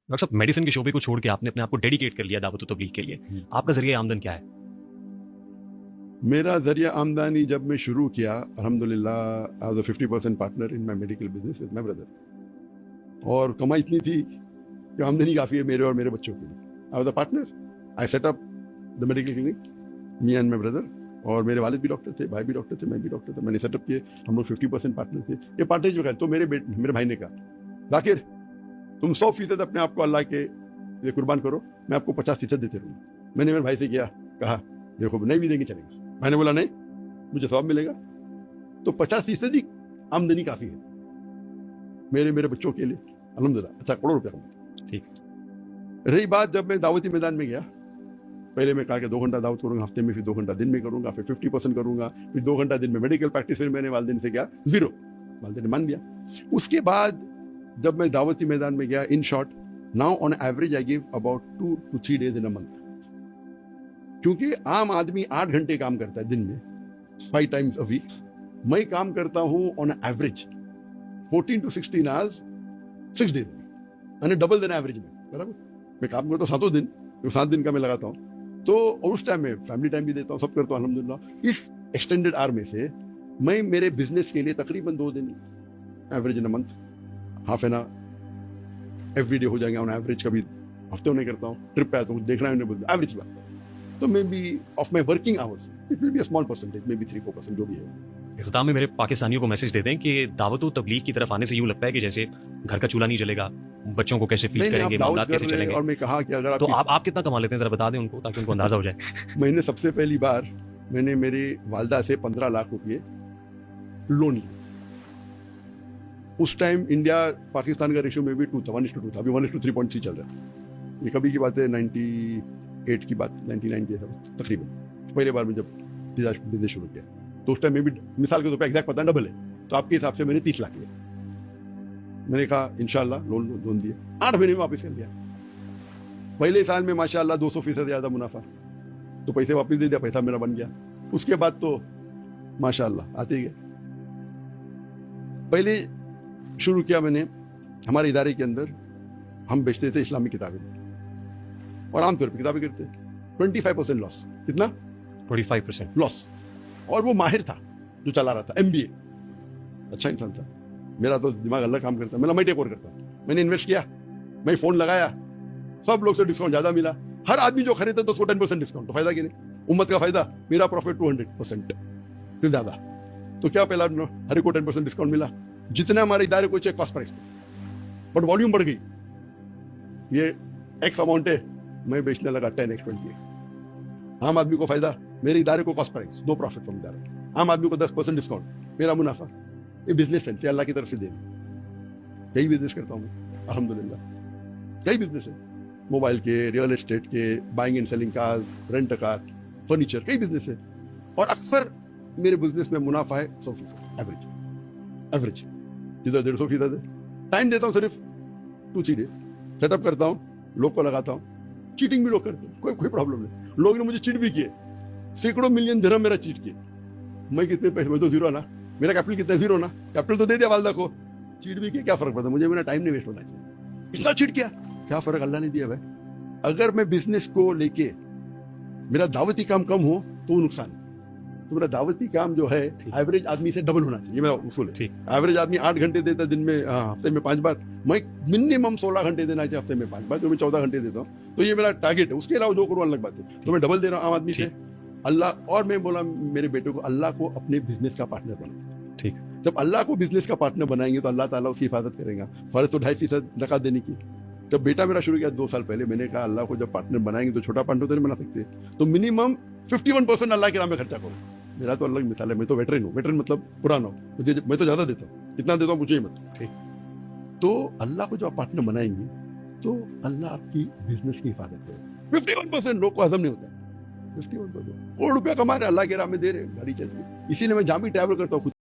Doctor साहब, medicine के शोबे को छोड़ के आपने अपने आप को डेडिकेट कर लिया दावत तबलीग के लिए, आपका जरिया आमदन क्या है? मेरा जरिया आमदनी जब मैं शुरू किया, अल्हम्दुलिल्लाह I was a 50% partner in my medical business with my brother, और कमाई इतनी थी कि आमदनी काफ़ी है मेरे और मेरे बच्चों के लिए. I was a partner, I set up the medical clinic, me and my brother, और मेरे वालिद भी डॉक्टर थे, भाई भी डॉक्टर थे, मैं भी डॉक्टर था. मैंने सेटअप किए, हम लोग 50% पार्टनर थे. ये पार्टनर जो है तो मेरे भाई ने कहा, जाकिर तुम 100% अपने आप को अल्लाह के लिए कुर्बान करो, मैं आपको 50% देते रहूँगा. मैंने मेरे भाई से कहा देखो नहीं भी देंगे चलेगा. भाई ने बोला नहीं, मुझे सवाब मिलेगा. तो 50% ही आमदनी काफ़ी है मेरे बच्चों के लिए, अल्हम्दुलिल्लाह. अच्छा, करोड़ रुपया कमाया. ठीक. रही बात जब मैं दावती मैदान में गया, पहले मैं कहा कि 2 घंटा दावत करूँगा हफ्ते में, फिर 2 घंटा दिन में करूँगा, फिर 50% करूँगा, फिर 2 घंटा दिन में मेडिकल प्रैक्टिस. फिर मैंने वालिदैन से किया 0, वालिदैन ने मान लिया. उसके बाद जब मैं दावती मैदान में गया, in short now on average I give about 2 to 3 days in a month. क्योंकि आम आदमी 8 घंटे काम करता है दिन में, 5 times a week. मैं काम करता हूँ on average 14 to 16 hours 6 days, यानी डबल देन एवरेज में. बराबर, मैं काम करता हूँ 7 दिन, 7 दिन का मैं लगाता हूँ. तो और उस टाइम में फैमिली टाइम भी देता हूँ, सब करता हूँ अल्हम्दुलिल्लाह. इस एक्सटेंडेड आवर में से मैं मेरे बिजनेस के लिए तकरीबन 2 दिन average in a month, half an hour every day हो जाएंगे ऑन एवरेज. कभी हफ्ते में करता हूँ, ट्रिप पे आता हूँ, देखना है एवरेज बात. तो may be of my working hours it will be a small percentage, may be 3-4% जो भी है. इख्तिताम में मेरे पाकिस्तानियों को मैसेज देते हैं कि दावत तबलीग की तरफ आने से यूँ लगता है कि जैसे घर का चूल्हा नहीं जलेगा, बच्चों को कैसे फीड करेंगे, मामलात कैसे चलेंगे. और मैं कहा कि अगर तो आप कितना कमा लेते हैं, जरा बता दें उनको ताकि उनको अंदाजा हो जाए. मैंने सबसे पहली बार मैंने मेरी वालदा से 15 लाख रुपये लोन लिए. उस टाइम इंडिया पाकिस्तान का रेशियो में भी 2 था, 1:2 था. अभी 1:3.3 चल रहा है. ये कभी की बात है, 98 की बात, 99 की है तकरीबन. पहले बार में जब बिजनेस शुरू किया, तो उस टाइम में भी मिसाल के तौर पर एग्जैक्ट पता है डबल है, तो आपके हिसाब से मैंने 30 लाख लिया. मैंने कहा इंशाल्लाह लोन दिए, 8 महीने में वापस कर दिया. पहले साल में माशाल्लाह 200% ज़्यादा मुनाफा, तो पैसे वापस दे दिया, पैसा मेरा बन गया. उसके बाद तो माशाल्लाह आते ही गए. पहले शुरू किया मैंने हमारे इदारे के अंदर, हम बेचते थे इस्लामी किताबें, और आमतौर पर किताबें करते 25% लॉस. कितना? 25% लॉस. और वो माहिर था जो चला रहा था, MBA, अच्छा इंसान था. मेरा तो दिमाग अलग काम करता, मैं टेक ओवर करता. मैंने इन्वेस्ट किया, मैं फोन लगाया, सब लोग से डिस्काउंट ज्यादा मिला. हर आदमी जो खरीदता तो उसको 10% डिस्काउंट. तो फायदा कि नहीं, उम्मत का फायदा, मेरा प्रॉफिट 200% फिर ज्यादा. तो क्या पहला हर को 10% डिस्काउंट मिला. जितने हमारे इदारे को चाहिए कॉस्ट प्राइस पे, बट वॉल्यूम बढ़ गई. ये एक्स अमाउंट है, मैं बेचने लगा 10x 20x. आम आदमी को फायदा, मेरे इदारे को कॉस्ट प्राइस, 2 प्रॉफिट फ्रॉम इदारा. आम आदमी को 10% डिस्काउंट, मेरा मुनाफा. ये बिजनेस है, अल्लाह की तरफ से दे. कई बिजनेस करता हूँ मैं अल्हम्दुलिल्लाह. कई बिजनेस है, मोबाइल के, रियल एस्टेट के, buying and selling cars, rent car, furniture, कई बिजनेस है. और अक्सर मेरे बिजनेस में मुनाफा है 100% एवरेज. जिधर 150% है. टाइम देता हूँ सिर्फ 2-3 डेज. सेटअप करता हूँ, लोग को लगाता हूँ. चीटिंग भी लोग करते हैं, कोई प्रॉब्लम नहीं. लोग ने मुझे चीट भी किए, सैकड़ों मिलियन दिरहम मेरा चीट किए. मैं कितने पैसे, मैं तो 0 ना, मेरा कैपिटल कितना, 0 ना. कैपिटल तो दे दिया वालदा को, चीट भी किया, क्या फर्क पड़ता. मुझे मेरा टाइम नहीं वेस्ट होना चाहिए. इतना चीट किया, क्या फर्क, अल्लाह ने दिया भाई. अगर मैं बिजनेस को लेके मेरा दावती काम कम हो तो वो नुकसान है. तो मेरा दावती काम जो है एवरेज आदमी से डबल होना चाहिए. ये मेरा उसूल है. एवरेज आदमी 8 घंटे देता है दिन में, हफ्ते में 5 बार. मैं मिनिमम 16 घंटे देना चाहिए हफ्ते में 5 बार, जो मैं 14 घंटे देता हूँ. तो ये मेरा टारगेट है. उसके अलावा जो करूँ अलग बात है. तो मैं डबल दे रहा हूँ आम आदमी से. अल्लाह, और मैं बोला मेरे बेटे को, अल्लाह को अपने बिजनेस का पार्टनर बना. ठीक. जब अल्लाह को बिजनेस का पार्टनर बनाएंगे तो अल्लाह ताला उसकी हिफाजत करेगा. फर्ज तो 2.5% ज़कात देने की. जब बेटा मेरा शुरू किया 2 साल पहले, मैंने कहा अल्लाह को जब पार्टनर बनाएंगे तो छोटा पार्टनर तो नहीं बना सकते, तो मिनिमम 51% अल्लाह के नाम में खर्चा करो. मेरा तो अलग मिसाल है, मैं तो वेटरन हूँ. वेटरन मतलब पुराना हूँ, मैं तो ज्यादा देता हूँ. कितना देता हूँ पूछिए मत. ठीक. तो अल्लाह को जब आप पार्टनर बनाएंगे तो अल्लाह आपकी बिजनेस की हिफाजत करेगा. 51% लोग को हजम नहीं होता है. 51% करोड़ रुपया कमा रहे, अल्लाह के राह में दे रहे, गाड़ी चल रही है. इसीलिए मैं जहाँ भी ट्रैवल करता हूँ